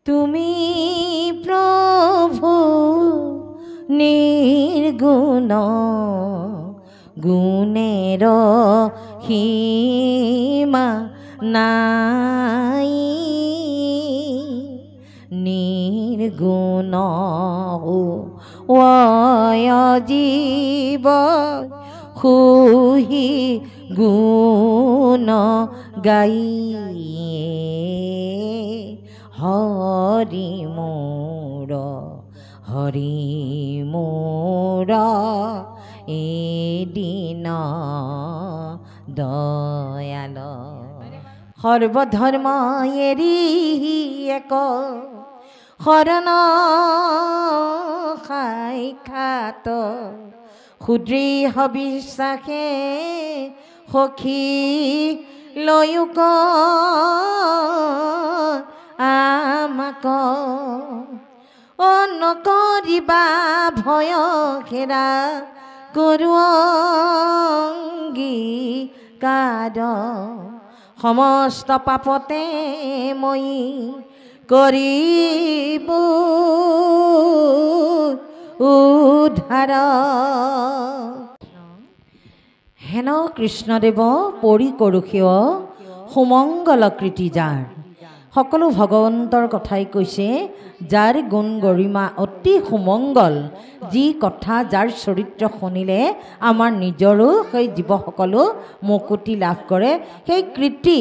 তুমি প্ৰভু নিৰ্গুণ গুণেৰ সীমা নাই নিৰ্গুণ জীব সুহি গুণ গাই হৰি মোৰ এদিন দয়াল সৰ্বধৰ্ম এৰি এক শৰণ সাক্ষাৎ সুদৃঢ় বিশ্বাসে সখী লয়ুক আমাক নকৰিবা ভয় ঘেৰা অংগীকাৰ সমস্ত পাপতে মই কৰিব উদ্ধাৰ হেন কৃষ্ণদেৱ পৰি কৰোষেয় সুমংগল কৃতি যাৰ সকলো ভগৱন্তৰ কথাই কৈছে যাৰ গুণ গৰিমা অতি সুমংগল যি কথা যাৰ চৰিত্ৰ শুনিলে আমাৰ নিজৰো সেই জীৱসকলো মুকুতি লাভ কৰে সেই কৃতি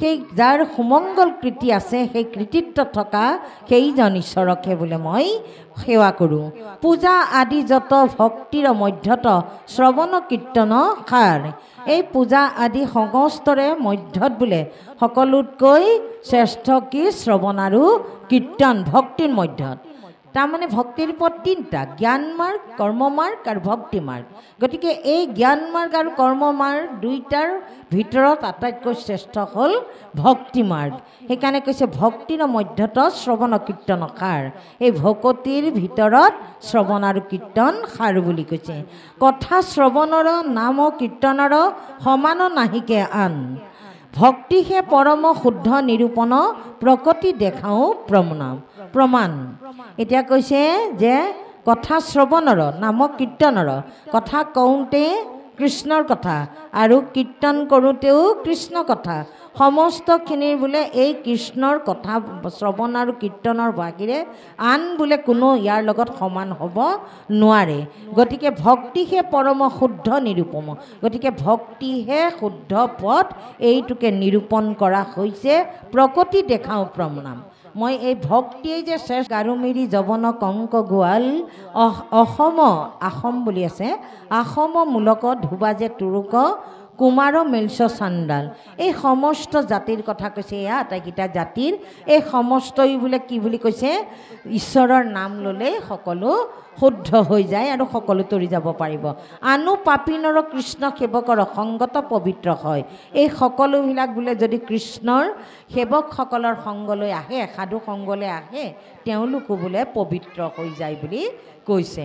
সেই যাৰ সুমংগল কৃতি আছে সেই কৃতিত্ব থকা সেইজন ঈশ্বৰকে বোলে মই সেৱা কৰোঁ পূজা আদি যত ভক্তিৰ মধ্যত শ্ৰৱণ কীৰ্তন সাৰ এই পূজা আদি সমস্তৰে মধ্যত বোলে সকলোতকৈ শ্ৰেষ্ঠ কি শ্ৰৱণ আৰু কীৰ্তন ভক্তিৰ মধ্যত তাৰমানে ভক্তিৰ ওপৰত তিনিটা জ্ঞান মাৰ্গ কৰ্ম মাৰ্গ আৰু ভক্তি মাৰ্গ গতিকে এই জ্ঞান মাৰ্গ আৰু কৰ্ম মাৰ্গ দুইটাৰ ভিতৰত আটাইতকৈ শ্ৰেষ্ঠ হ'ল ভক্তি মাৰ্গ সেইকাৰণে কৈছে ভক্তিৰ মধ্যত শ্ৰৱণ কীৰ্তন সাৰ এই ভকতিৰ ভিতৰত শ্ৰৱণ আৰু কীৰ্তন সাৰ বুলি কৈছে কথা শ্ৰৱণৰ নাম কীৰ্তনৰ সমান নাহিকে আন ভক্তিহে পৰম শুদ্ধ নিৰূপণ প্ৰকৃতি দেখাওঁ প্ৰমাণ এতিয়া কৈছে যে কথা শ্ৰৱণৰ নাম কীৰ্তনৰ কথা কওঁতে কৃষ্ণৰ কথা আৰু কীৰ্তন কৰোঁতেও কৃষ্ণ কথা সমস্তখিনিৰ বোলে এই কৃষ্ণৰ কথা শ্ৰৱণ আৰু কীৰ্তনৰ বাহিৰে আন বোলে কোনো ইয়াৰ লগত সমান হ'ব নোৱাৰে গতিকে ভক্তিহে পৰম শুদ্ধ নিৰূপণ গতিকে ভক্তিহে শুদ্ধ পথ এইটোকে নিৰূপণ কৰা হৈছে প্ৰকৃতি দেখাওঁ প্ৰমাণ মই এই ভক্তিয়ে যে শ্ৰেষ্ঠ গাৰুমিৰি যৱন কংক গোৱাল আসম বুলি আছে আসম মূলক ধুবা যে তুৰুক কুমাৰ মেলছ চাণ্ডাল এই সমস্ত জাতিৰ কথা কৈছে এয়া আটাইকেইটা জাতিৰ এই সমস্তই বোলে কি বুলি কৈছে ঈশ্বৰৰ নাম ল'লে সকলো শুদ্ধ হৈ যায় আৰু সকলো তৰি যাব পাৰিব আনো পাপীনৰ কৃষ্ণ সেৱকৰ সংগত পবিত্ৰ হয় এই সকলোবিলাক বোলে যদি কৃষ্ণৰ সেৱকসকলৰ সংগলৈ আহে সাধু সংগলৈ আহে তেওঁলোকো বোলে পবিত্ৰ হৈ যায় বুলি কৈছে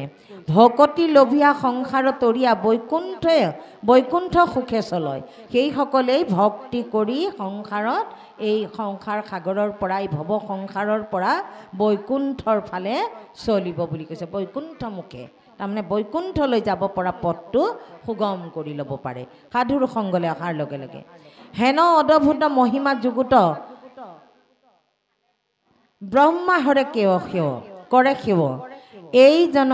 ভকতি লোভিয়া সংসাৰ তৰিয়া বৈকুণ্ঠ সুখে চলয় সেইসকলেই ভক্তি কৰি সংসাৰত এই সংসাৰ সাগৰৰ পৰা এই ভৱ সংসাৰৰ পৰা বৈকুণ্ঠৰ ফালে চলিব বুলি কৈছে বৈকুণ্ঠ মুখে তাৰমানে বৈকুণ্ঠলৈ যাব পৰা পথটো সুগম কৰি ল'ব পাৰে সাধুৰ সংগলৈ অহাৰ লগে লগে হেন অদ্ভুত মহিমা যুগুত ব্ৰহ্মা হৰে সেৱ কৰে সেৱ এইজন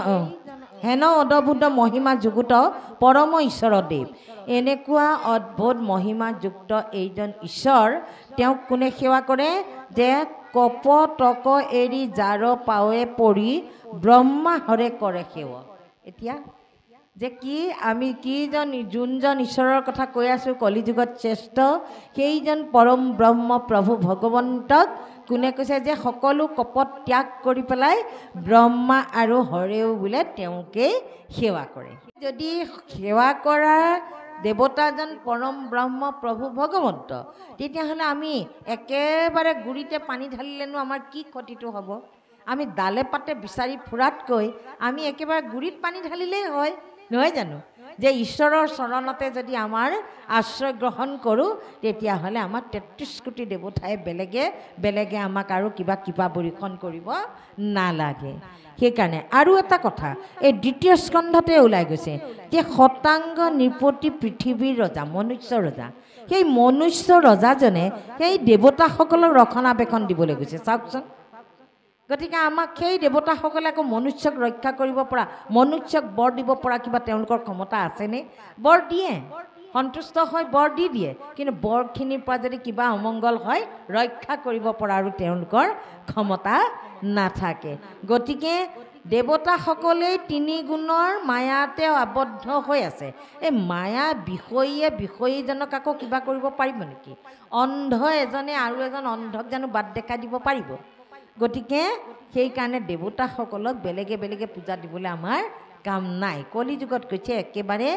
হেন অদ্ভুত মহিমা যুগুত পৰম ঈশ্বৰ দেৱ এনেকুৱা অদ্ভুত মহিমাযুক্ত এইজন ঈশ্বৰ তেওঁক কোনে সেৱা কৰে যে কপ তক এৰি জাৰ পাৱে পৰি ব্ৰহ্মা হৰে কৰে সেৱ এতিয়া যে কি আমি যোনজন ঈশ্বৰৰ কথা কৈ আছোঁ কলিযুগত শ্ৰেষ্ঠ সেইজন পৰম ব্ৰহ্ম প্ৰভু ভগৱন্তক কোনে কৈছে যে সকলো কপট ত্যাগ কৰি পেলাই ব্ৰহ্মা আৰু হৰেও বোলে তেওঁকেই সেৱা কৰে যদি সেৱা কৰা দেৱতাজন পৰম ব্ৰহ্ম প্ৰভু ভগৱন্ত তেতিয়াহ'লে আমি একেবাৰে গুৰিতে পানী ঢালিলেনো আমাৰ কি ক্ষতিটো হ'ব আমি ডালে পাতে বিচাৰি ফুৰাতকৈ আমি একেবাৰে গুৰিত পানী ঢালিলেই হয় নহয় জানো যে ঈশ্বৰৰ চৰণতে যদি আমাৰ আশ্ৰয় গ্ৰহণ কৰোঁ তেতিয়াহ'লে আমাক ৩৩ কোটি দেৱতাই বেলেগে আমাক আৰু কিবা বৰীক্ষণ কৰিব নালাগে। সেইকাৰণে আৰু এটা কথা এই দ্বিতীয় স্কন্ধতে ওলাই গৈছে যে শতাংগ নৃপতি পৃথিৱীৰ ৰজা মনুষ্য ৰজা, সেই মনুষ্য ৰজাজনে সেই দেৱতাসকলক ৰক্ষণাবেক্ষণ দিবলৈ গৈছে। চাওকচোন, গতিকে আমাক সেই দেৱতাসকলে আকৌ মনুষ্যক ৰক্ষা কৰিব পৰা, মনুষ্যক বৰ দিব পৰা কিবা তেওঁলোকৰ ক্ষমতা আছেনে? বৰ দিয়ে, সন্তুষ্ট হয় বৰ দি দিয়ে, কিন্তু বৰখিনিৰ পৰা যদি কিবা অমংগল হয় ৰক্ষা কৰিব পৰা আৰু তেওঁলোকৰ ক্ষমতা নাথাকে। গতিকে দেৱতাসকলেই ৩ গুণৰ মায়াতে আবদ্ধ হৈ আছে। এই মায়া বিষয়ীজনক আকৌ কিবা কৰিব পাৰিব নেকি? অন্ধ এজনে আৰু এজন অন্ধক জানো বাট দেখাই দিব পাৰিব? গতিকে সেইকাৰণে দেৱতাসকলক বেলেগে পূজা দিবলৈ আমাৰ কাম নাই। কলিযুগত কৈছে একেবাৰে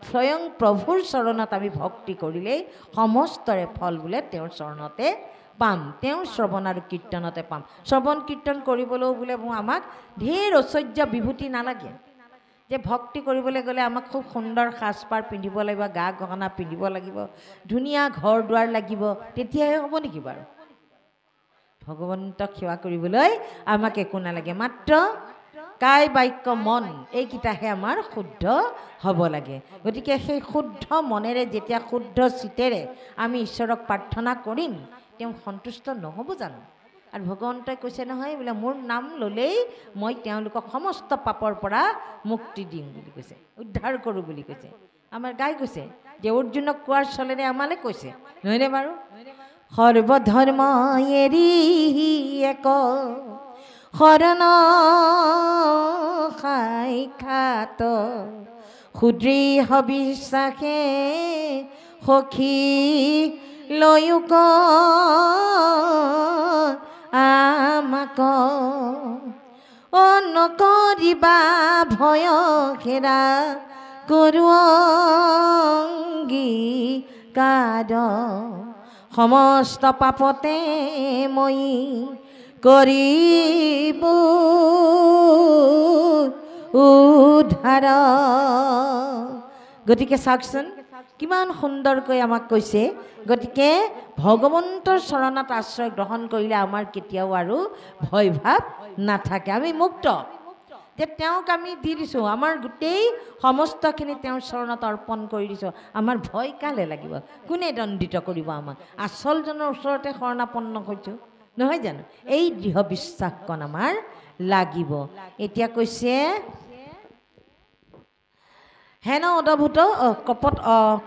স্বয়ং প্ৰভুৰ চৰণত আমি ভক্তি কৰিলেই সমস্তৰে ফল বোলে তেওঁৰ চৰণতে পাম, তেওঁৰ শ্ৰৱণ আৰু কীৰ্তনতে পাম। শ্ৰৱণ কীৰ্তন কৰিবলৈও বোলে আমাক ঢেৰ ঐশ্বৰ্য বিভূতি নালাগে, যে ভক্তি কৰিবলৈ গ'লে আমাক খুব সুন্দৰ সাজপাৰ পিন্ধিব লাগিব, গা গহনা পিন্ধিব লাগিব, ধুনীয়া ঘৰ দুৱাৰ লাগিব, তেতিয়াহে হ'ব নেকি বাৰু? ভগৱন্তক সেৱা কৰিবলৈ আমাক একো নালাগে, মাত্ৰ কায় বাক্য মন এইকেইটাহে আমাৰ শুদ্ধ হ'ব লাগে। গতিকে সেই শুদ্ধ মনেৰে যেতিয়া শুদ্ধ চিতেৰে আমি ঈশ্বৰক প্ৰাৰ্থনা কৰিম, তেওঁ সন্তুষ্ট নহ'ব জানো? আৰু ভগৱন্তই কৈছে নহয়, বোলে মোৰ নাম ল'লেই মই তেওঁলোকক সমস্ত পাপৰ পৰা মুক্তি দিম বুলি কৈছে, উদ্ধাৰ কৰোঁ বুলি কৈছে। আমাৰ গাই কৈছে যে অৰ্জুনক কোৱাৰ চলেৰে আমালৈ কৈছে, নহয়নে বাৰু? সৰ্বধৰ্ম এৰি এক শৰণ সাক্ষাৎ সুদৃঢ় বিশ্বাসে সখী লয়ুক আমাক নকৰিবা ভয় খেৰা কৰোংগীকাৰ সমস্ত পাপতে মই কৰিব উদ্ধাৰ। গতিকে চাওকচোন কিমান সুন্দৰকৈ আমাক কৈছে। গতিকে ভগৱন্তৰ চৰণত আশ্ৰয় গ্ৰহণ কৰিলে আমাৰ কেতিয়াও আৰু ভয় ভাৱ নাথাকে, আমি মুক্ত। যে তেওঁক আমি দি দিছোঁ, আমাৰ গোটেই সমস্তখিনি তেওঁৰ চৰণত অৰ্পণ কৰি দিছোঁ, আমাৰ ভয় কালে লাগিব? কোনে দণ্ডিত কৰিব আমাক? আচলজনৰ ওচৰতে শৰণাপন্ন হৈছোঁ, নহয় জানো? এই দৃঢ় বিশ্বাসকণ আমাৰ লাগিব। এতিয়া কৈছে হেন অদভূত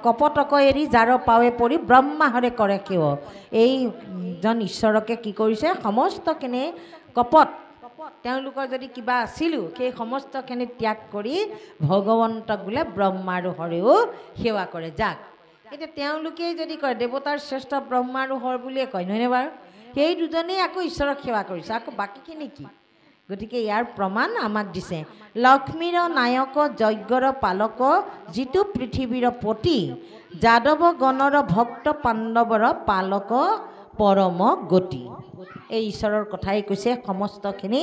কপটক এৰি যাৰ পাৱে পৰি ব্ৰহ্মাহৰে কৰে সেৱ। এইজন ঈশ্বৰকে কি কৰিছে? সমস্তখিনি কপট তেওঁলোকৰ যদি কিবা আছিলো সেই সমস্তখিনি ত্যাগ কৰি ভগৱন্তক বোলে ব্ৰহ্মা আৰু হৰেও সেৱা কৰে। যাক এতিয়া তেওঁলোকেই যদি কয়, দেৱতাৰ শ্ৰেষ্ঠ ব্ৰহ্মা আৰু হৰ বুলিয়ে কয়, নহয়নে বাৰু? সেই দুজনেই আকৌ ঈশ্বৰক সেৱা কৰিছে, আকৌ বাকীখিনি কি? গতিকে ইয়াৰ প্ৰমাণ আমাক দিছে। লক্ষ্মীৰ নায়ক যজ্ঞৰ পালক যিটো পৃথিৱীৰ পতি যাদৱ গণৰ ভক্ত পাণ্ডৱৰ পালক পৰম গতি। এই ঈশ্বৰৰ কথাই কৈছে সমস্তখিনি।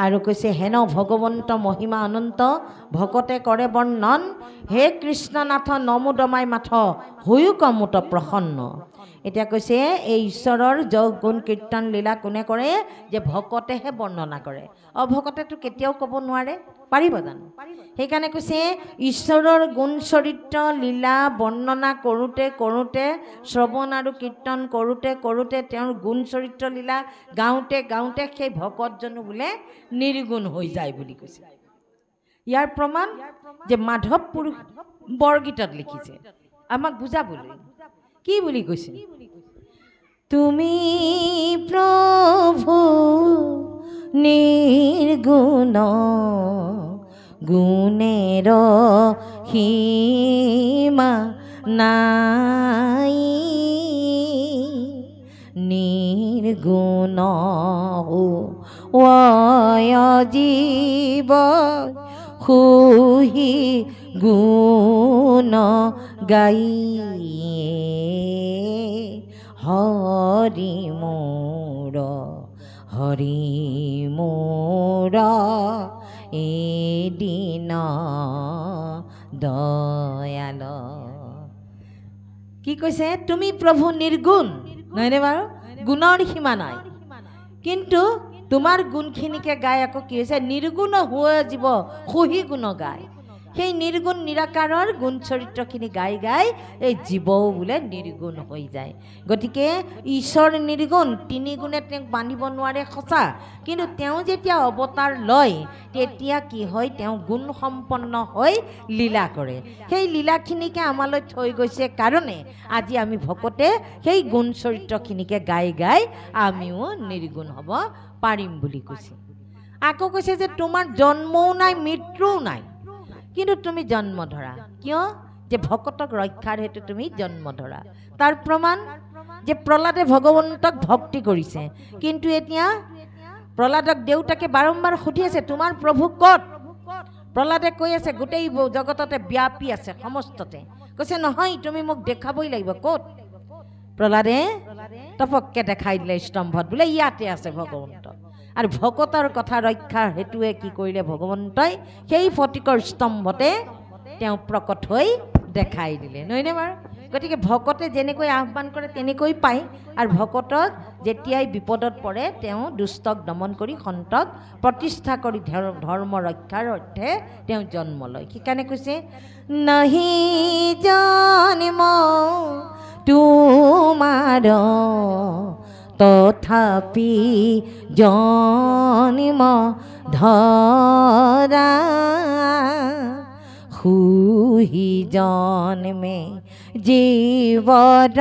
আৰু কৈছে হেন ভগৱন্ত মহিমা অনন্ত ভকতে কৰে বৰ্ণন হে কৃষ্ণনাথ নমোদমাই মাথ হৈও কমুত প্ৰসন্ন। এতিয়া কৈছে এই ঈশ্বৰৰ যোগ গুণ কীৰ্তন লীলা কোনে কৰে? যে ভকতেহে বৰ্ণনা কৰে, অভকতেতো কেতিয়াও ক'ব নোৱাৰে, পাৰিব জানো? সেইকাৰণে কৈছে ঈশ্বৰৰ গুণ চৰিত্ৰ লীলা বৰ্ণনা কৰোঁতে কৰোঁতে, শ্ৰৱণ আৰু কীৰ্তন কৰোঁতে কৰোঁতে, তেওঁৰ গুণ চৰিত্ৰ লীলা গাওঁতে গাওঁতে সেই ভকতজনো বোলে নিৰ্গুণ হৈ যায় বুলি কৈছে। ইয়াৰ প্ৰমাণ যে মাধৱ পুৰুষ বৰগীতত লিখিছে আমাক বুজাবলৈ। কি বুলি কৈছে? তুমি প্ৰভু নিৰ্গুণ গুণেৰ সীমা নাই, নিৰ্গুণ জীৱ সুহি গুণ গাই হৰি মোৰ এদিন দয়াল। কি কৈছে? তুমি প্ৰভু নিৰ্গুণ, নহয়নে বাৰু? গুণৰ সীমা নাই, কিন্তু তোমাৰ গুণখিনিকে গাই আকৌ কি হৈছে? নিৰ্গুণ হৈ জীৱ সহি গুণ গায়। সেই নিৰ্গুণ নিৰাকাৰৰ গুণ চৰিত্ৰখিনি গাই গাই এই জীৱও বোলে নিৰ্গুণ হৈ যায়। গতিকে ঈশ্বৰ নিৰ্গুণ, তিনি গুণে তেওঁক বান্ধিব নোৱাৰে সঁচা, কিন্তু তেওঁ যেতিয়া অৱতাৰ লয় তেতিয়া কি হয়? তেওঁ গুণ সম্পন্ন হৈ লীলা কৰে। সেই লীলাখিনিকে আমালৈ থৈ গৈছে কাৰণে আজি আমি ভকতে সেই গুণ চৰিত্ৰখিনিকে গাই গাই আমিও নিৰ্গুণ হ'ব পাৰিম বুলি কৈছে। আকৌ কৈছে যে তোমাৰ জন্মও নাই মৃত্যুও নাই, কিন্তু তুমি জন্ম ধৰা। কিয়? যে ভকতক ৰক্ষাৰ হেতু তুমি জন্ম ধৰা। তাৰ প্ৰমাণ যে প্ৰহ্লাদে ভগৱন্তক ভক্তি কৰিছে, কিন্তু এতিয়া প্ৰহ্লাদক দেউতাকে বাৰম্বাৰ সুধি আছে তোমাৰ প্ৰভু ক'ত? প্ৰহ্লাদে কৈ আছে গোটেই জগততে ব্যাপী আছে, সমস্ততে। কৈছে নহয়, তুমি মোক দেখাবই লাগিব। ক'ত? প্ৰহ্লাদে তপককে দেখাই দিলে স্তম্ভত, বোলে ইয়াতে আছে ভগৱন্ত। আৰু ভকতৰ কথা ৰক্ষাৰ হেতুৱে কি কৰিলে ভগৱন্তই? সেই ফটিকৰ স্তম্ভতে তেওঁ প্ৰকট হৈ দেখাই দিলে, নহয়নে বাৰু? গতিকে ভকতে যেনেকৈ আহ্বান কৰে তেনেকৈ পায়। আৰু ভকতক যেতিয়াই বিপদত পৰে তেওঁ দুষ্টক দমন কৰি সন্তক প্ৰতিষ্ঠা কৰি ধৰ্ম ৰক্ষাৰ অৰ্থে তেওঁ জন্ম লয়। সেইকাৰণে কৈছে নাহি জানিম তোমাৰ তথাপি জনিম ধৰা, হুহি জন্মে জীৱৰ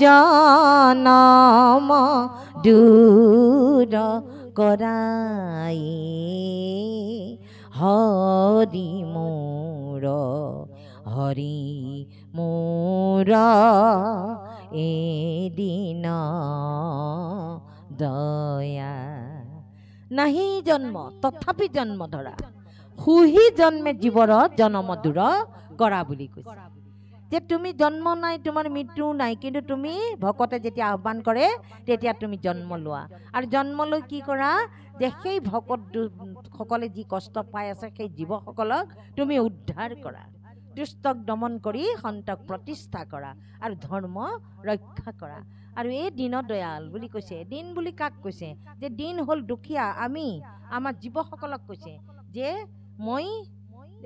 জনম দূৰ কৰাই, হৰি মোৰ হৰি মোৰ এদিন দয়া। নাহি জন্ম তথাপি জন্ম ধৰা, হুহি জন্মে জীৱৰ জনম দূৰ কৰা বুলি কৈছে। যে তুমি জন্ম নাই, তোমাৰ মৃত্যু নাই, কিন্তু তুমি ভকতে যেতিয়া আহ্বান কৰে তেতিয়া তুমি জন্ম লোৱা। আৰু জন্ম লৈ কি কৰা? যে সেই ভকত সকলে যি কষ্ট পাই আছে সেই জীৱসকলক তুমি উদ্ধাৰ কৰা, দুষ্টক দমন কৰি সন্তক প্ৰতিষ্ঠা কৰা আৰু ধৰ্ম ৰক্ষা কৰা। আৰু এই দীন দয়াল বুলি কৈছে। দিন বুলি কাক কৈছে? যে দিন হ'ল দুখীয়া আমি, আমাৰ জীৱসকলক কৈছে যে মই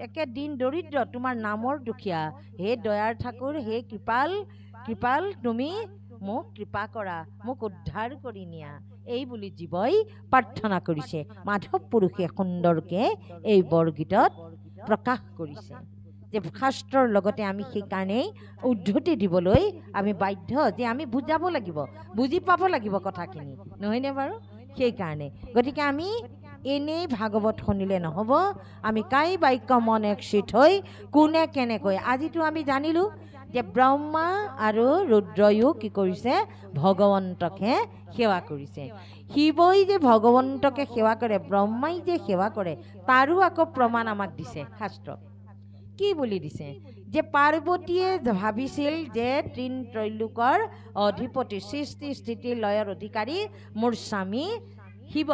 একে দিন দৰিদ্ৰ, তোমাৰ নামৰ দুখীয়া, হে দয়াৰ ঠাকুৰ, হে কৃপাল কৃপাল, তুমি মোক কৃপা কৰা, মোক উদ্ধাৰ কৰি নিয়া, এই বুলি জীৱই প্ৰাৰ্থনা কৰিছে। মাধৱ পুৰুষে সুন্দৰকে এই বৰগীতত প্ৰকাশ কৰিছে। যে শাস্ত্ৰৰ লগতে আমি সেইকাৰণেই উদ্ধতি দিবলৈ আমি বাধ্য, যে আমি বুজাব লাগিব, বুজি পাব লাগিব কথাখিনি, নহয়নে বাৰু? সেইকাৰণে গতিকে আমি এনেই ভাগৱত শুনিলে নহ'ব, আমি কাই বাক্য মন একচিত হৈ কোনে কেনেকৈ। আজিতো আমি জানিলোঁ যে ব্ৰহ্মা আৰু ৰুদ্ৰয়ো কি কৰিছে? ভগৱন্তকহে সেৱা কৰিছে। শিৱই যে ভগৱন্তকে সেৱা কৰে, ব্ৰহ্মাই যে সেৱা কৰে, তাৰো আকৌ প্ৰমাণ আমাক দিছে শাস্ত্ৰত। কি বুলি দিছে? যে পাৰ্বতীয়ে ভাবিছিল যে তিন ত্ৰৈলোকৰ অধিপতি, সৃষ্টি স্থিতি লয়ৰ অধিকাৰী মোৰ স্বামী শিৱ,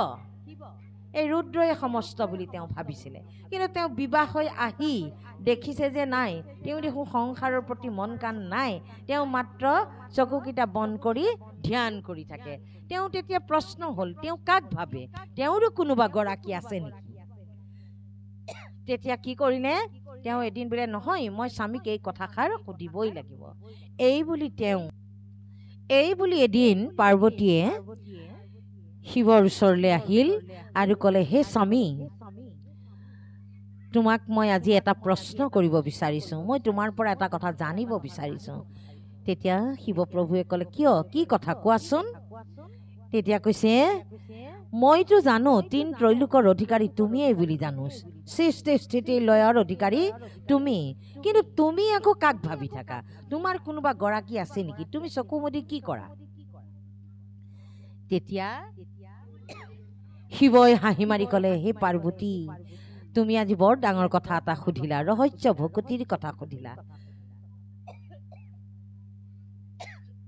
এই ৰুদ্ৰই সমস্ত বুলি তেওঁ ভাবিছিলে। কিন্তু তেওঁ বিবাহ হৈ আহি দেখিছে যে নাই, তেওঁ দেখোন সংসাৰৰ প্ৰতি মন কাণ নাই, তেওঁ মাত্ৰ চকুকেইটা বন্ধ কৰি ধ্যান কৰি থাকে। তেওঁ তেতিয়া প্ৰশ্ন হ'ল, তেওঁ কাক ভাবে? তেওঁৰো কোনোবা গৰাকী আছে নেকি? তেতিয়া কি কৰিলে? তেওঁ এদিন বোলে নহয়, মই স্বামীক এই কথাষাৰ সুধিবই লাগিব। এই বুলি এদিন পাৰ্বতীয়ে শিৱৰ ওচৰলৈ আহিল আৰু ক'লে, হে স্বামী, তোমাক মই আজি এটা প্ৰশ্ন কৰিব বিচাৰিছোঁ, মই তোমাৰ পৰা এটা কথা জানিব বিচাৰিছোঁ। তেতিয়া শিৱপ্ৰভুৱে ক'লে, কিয়, কি কথা কোৱাচোন? তেতিয়া কৈছে, মইতো জানো তিন ত্ৰৈলোকৰ অধিকাৰী তুমিয়েই বুলি জানো, সৃষ্টি স্থিতি লয়ৰ অধিকাৰী তুমি, কিন্তু তুমি আকৌ কাক ভাবি থাকা? তোমাৰ কোনোবা গৰাকী আছে নেকি? তুমি চকু মুদি কি কৰা? তেতিয়া শিৱই হাঁহি মাৰি ক'লে, হে পাৰ্বতী, তুমি আজি বৰ ডাঙৰ কথা এটা সুধিলা, ৰহস্য ভকতিৰ কথা সুধিলা।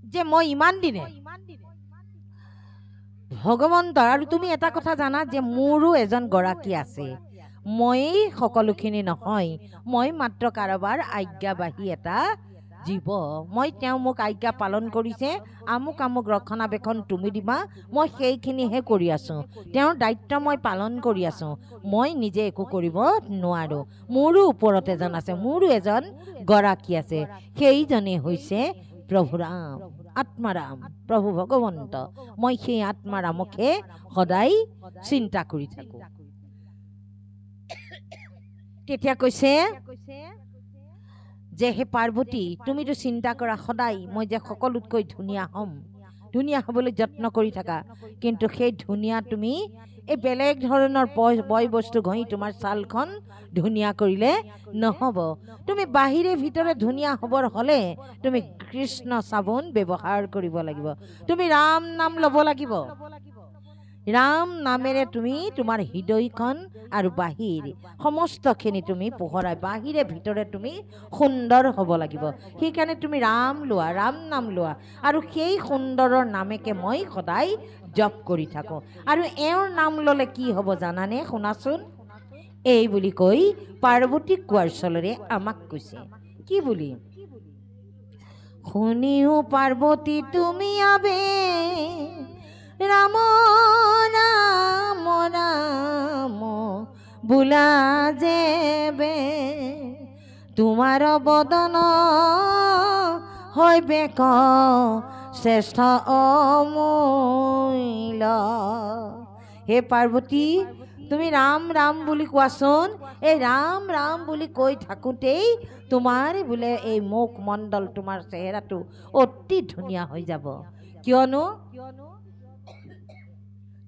যে মই ইমান দিনে ভগৱন্তৰ, আৰু তুমি এটা কথা জানা যে মোৰো এজন গৰাকী আছে, ময়েই সকলোখিনি নহয়, মই মাত্ৰ কাৰোবাৰ আজ্ঞাবাহী এটা জীৱ। মই তেওঁ মোক আজ্ঞা পালন কৰিছে, আমুক আমুক ৰক্ষণাবেক্ষণ তুমি দিবা, মই সেইখিনিহে কৰি আছোঁ। তেওঁৰ দায়িত্ব মই পালন কৰি আছোঁ। মই নিজে একো কৰিব নোৱাৰোঁ। মোৰো ওপৰত এজন আছে, মোৰো এজন গৰাকী আছে, সেইজনেই হৈছে প্ৰভু ৰাম, আত্মাৰাম, প্ৰভু ভগৱন্ত। মই সেই আত্মাৰামকহে সদায় চিন্তা কৰি থাকোঁ। তেতিয়া কৈছে যে হে পাৰ্বতী, তুমিতো চিন্তা কৰা সদায় মই যে সকলোতকৈ ধুনীয়া হ'ম, ধুনীয়া হ'বলৈ যত্ন কৰি থাকা, কিন্তু সেই ধুনীয়া তুমি এই বেলেগ ধৰণৰ বয় বস্তু ঘঁহি তোমাৰ ছালখন ধুনীয়া কৰিলে নহ'ব। তুমি বাহিৰে ভিতৰে ধুনীয়া হ'বৰ হ'লে তুমি কৃষ্ণ চাবোন ব্যৱহাৰ কৰিব লাগিব, তুমি ৰাম নাম ল'ব লাগিব। ৰাম নামেৰে তুমি তোমাৰ হৃদয়খন আৰু বাহিৰ সমস্তখিনি তুমি পোহৰাই, বাহিৰে ভিতৰে তুমি সুন্দৰ হ'ব লাগিব। সেইকাৰণে তুমি ৰাম লোৱা, ৰাম নাম লোৱা, আৰু সেই সুন্দৰৰ নামেকে মই সদায় জপ কৰি থাকোঁ। আৰু এওঁৰ নাম ল'লে কি হ'ব জানানে? শুনাচোন। এই বুলি কৈ পাৰ্বতীক কোৱাৰ চলেৰে আমাক কৈছে কি বুলি? শুনিও পাৰ্বতী তুমি আবে ৰাম ৰাম ৰাম বোলা যেবে, তোমাৰ বদন হয় বেক শ্ৰেষ্ঠ অমূল্য। হে পাৰ্বতী, তুমি ৰাম ৰাম বুলি কোৱাচোন। এই ৰাম ৰাম বুলি কৈ থাকোঁতেই তোমাৰ বোলে এই মুখ মণ্ডল, তোমাৰ চেহেৰাটো অতি ধুনীয়া হৈ যাব। কিয়নো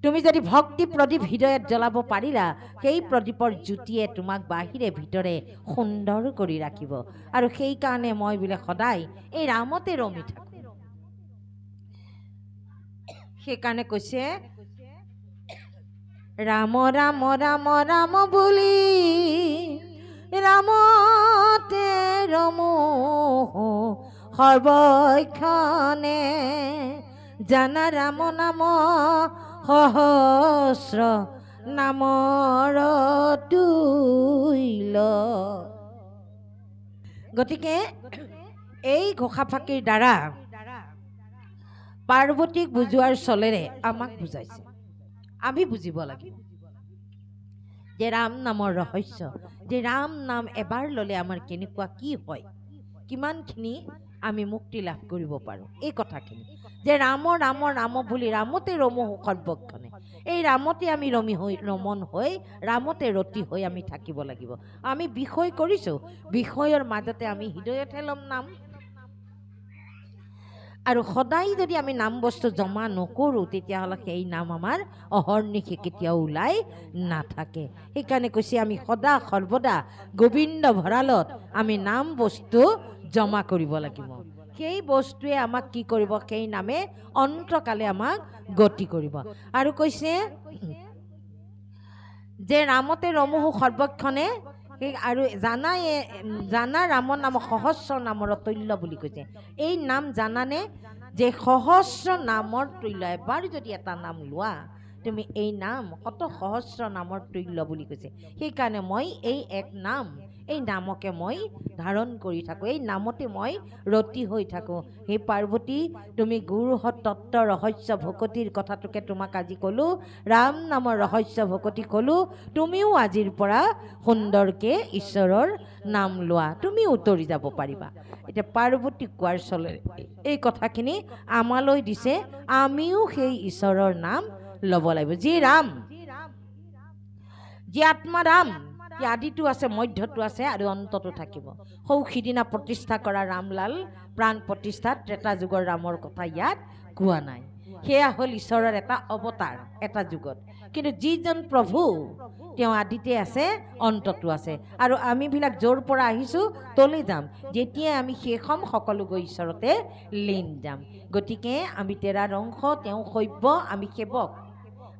তুমি যদি ভক্তি প্ৰদীপ হৃদয়ত জ্বলাব পাৰিলা, সেই প্ৰদীপৰ জ্যোতিয়ে তোমাক বাহিৰে ভিতৰে সুন্দৰ কৰি ৰাখিব। আৰু সেইকাৰণে মই বোলে সদায় এই ৰামতে ৰমি থাকোঁ। সেইকাৰণে কৈছে ৰাম ৰাম ৰাম ৰাম বুলি ৰামতে ৰমো সৰ্বক্ষণে, জানা ৰাম নাম সহস্ৰ নামৰ তুল্য। গতিকে এই ঘোষা ফাঁকিৰ দ্বাৰা পাৰ্বতীক বুজোৱাৰ চলেৰে আমাক বুজাইছে। আমি বুজিব লাগিব যে ৰাম নামৰ ৰহস্য, যে ৰাম নাম এবাৰ ল'লে আমাৰ কেনেকুৱা কি হয়, কিমানখিনি আমি মুক্তি লাভ কৰিব পাৰোঁ। এই কথাখিনি যে ৰাম ৰাম ৰাম বুলি ৰামতে ৰমো সৰ্বক্ষণে, এই ৰামতে আমি ৰমন হৈ ৰামতে ৰতি হৈ আমি থাকিব লাগিব। আমি বিষয় কৰিছোঁ, বিষয়ৰ মাজতে আমি হৃদয়তহে ল'ম নাম। আৰু সদায় যদি আমি নাম বস্তু জমা নকৰোঁ, তেতিয়াহ'লে সেই নাম আমাৰ অহৰ্নিশে কেতিয়াও ওলাই নাথাকে। সেইকাৰণে কৈছে আমি সদা সৰ্বদা গোবিন্দ ভঁৰালত আমি নাম বস্তু জমা কৰিব লাগিব। সেই বস্তুৱে আমাক কি কৰিব? সেই নামে অন্তকালে আমাক গতি কৰিব। আৰু কৈছে যে ৰামতে ৰমোহু সৰ্বক্ষণে, সেই আৰু জানা ৰাম নাম সহস্ৰ নামৰ তুল্য বুলি কৈছে। এই নাম জানানে যে সহস্ৰ নামৰ তুল্য। এবাৰ যদি এটা নাম লোৱা তুমি, এই নাম শত সহস্ৰ নামৰ তুল্য বুলি কৈছে। সেইকাৰণে মই এই এক নাম, এই নামকে মই ধাৰণ কৰি থাকোঁ, এই নামতে মই ৰতি হৈ থাকোঁ। সেই পাৰ্বতী, তুমি গুৰু তত্ত্ব ৰহস্য ভকতিৰ কথাটোকে তোমাক আজি ক'লোঁ, ৰাম নামৰ ৰহস্য ভকতি ক'লোঁ। তুমিও আজিৰ পৰা সুন্দৰকে ঈশ্বৰৰ নাম লোৱা, তুমিও উতৰি যাব পাৰিবা। এতিয়া পাৰ্বতী কোৱাৰ চলেৰে এই কথাখিনি আমালৈ দিছে, আমিও সেই ঈশ্বৰৰ নাম ল'ব লাগিব। যি ৰাম, যি আত্মা ৰাম, আদিটো আছে, মধ্যটো আছে আৰু অন্তটো থাকিব। সৌ সিদিনা প্ৰতিষ্ঠা কৰা ৰামলাল প্ৰাণ প্ৰতিষ্ঠা ত্ৰেতা যুগৰ ৰামৰ কথা ইয়াত কোৱা নাই। সেয়া হ'ল ঈশ্বৰৰ এটা অৱতাৰ এটা যুগত। কিন্তু যিজন প্ৰভু, তেওঁ আদিতে আছে, অন্তটো আছে। আৰু আমিবিলাক য'ৰ পৰা আহিছোঁ তলে যাম, যেতিয়াই আমি শেষ হ'ম সকলো গৈ ঈশ্বৰতে লীন যাম। গতিকে আমি তেৰাৰ অংশ, তেওঁ শৈব্য, আমি সেৱক।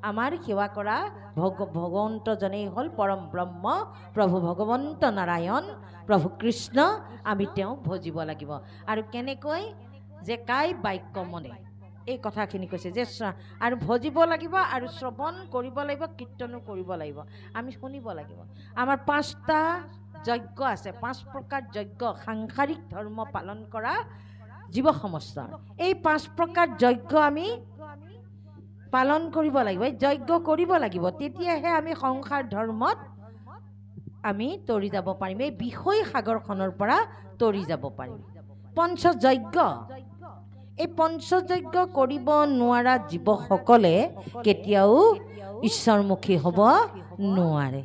আমাৰ সেৱা কৰা ভগৱন্তজনেই হ'ল পৰম ব্ৰহ্ম, প্ৰভু ভগৱন্ত নাৰায়ণ, প্ৰভু কৃষ্ণ। আমি তেওঁক ভজিব লাগিব। আৰু কেনেকৈ? যে কাই বাক্য মনে, এই কথাখিনি কৈছে যে আৰু ভজিব লাগিব আৰু শ্ৰৱণ কৰিব লাগিব, কীৰ্তনো কৰিব লাগিব, আমি শুনিব লাগিব। আমাৰ 5টা যজ্ঞ আছে, 5 প্ৰকাৰ যজ্ঞ সাংসাৰিক ধৰ্ম পালন কৰা জীৱ সমস্তৰ। এই 5 প্ৰকাৰ যজ্ঞ আমি পালন কৰিব লাগিব, এই যজ্ঞ কৰিব লাগিব, তেতিয়াহে আমি সংসাৰ ধৰ্মত আমি তৰি যাব পাৰিম, এই বিষয় সাগৰখনৰ পৰা তৰি যাব পাৰিম। পঞ্চযজ্ঞ, এই পঞ্চযজ্ঞ কৰিব নোৱাৰা জীৱসকলে কেতিয়াও ঈশ্বৰমুখী হ'ব নোৱাৰে।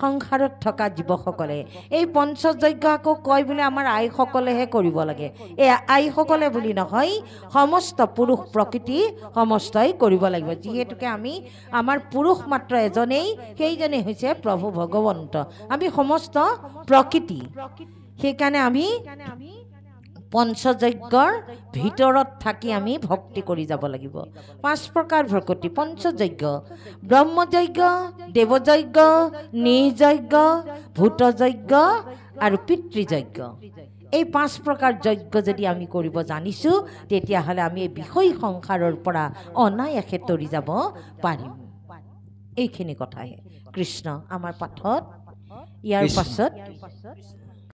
সংসাৰত থকা জীৱসকলে এই পঞ্চযজ্ঞ আকৌ কয় বোলে আমাৰ আইসকলেহে কৰিব লাগে। এই আইসকলে বুলি নহয়, সমস্ত পুৰুষ প্ৰকৃতি সমস্তই কৰিব লাগিব। যিহেতুকে আমি আমাৰ পুৰুষ মাত্ৰ এজনেই, সেইজনেই হৈছে প্ৰভু ভগৱন্ত। আমি সমস্ত প্ৰকৃতি, সেইকাৰণে আমি পঞ্চযজ্ঞৰ ভিতৰত থাকি আমি ভক্তি কৰি যাব লাগিব। 5 প্ৰকাৰ ভকতি পঞ্চযজ্ঞ: ব্ৰহ্মযজ্ঞ, দেৱযজ্ঞ, নিৰ্যজ্ঞ, ভূতযজ্ঞ আৰু পিতৃযজ্ঞ। এই 5 প্ৰকাৰ যজ্ঞ যদি আমি কৰিব জানিছোঁ, তেতিয়াহ'লে আমি এই বিষয় সংসাৰৰ পৰা অনায়াসে তৰি যাব পাৰিম। এইখিনি কথাহে কৃষ্ণ আমাৰ পাঠত। ইয়াৰ পাছত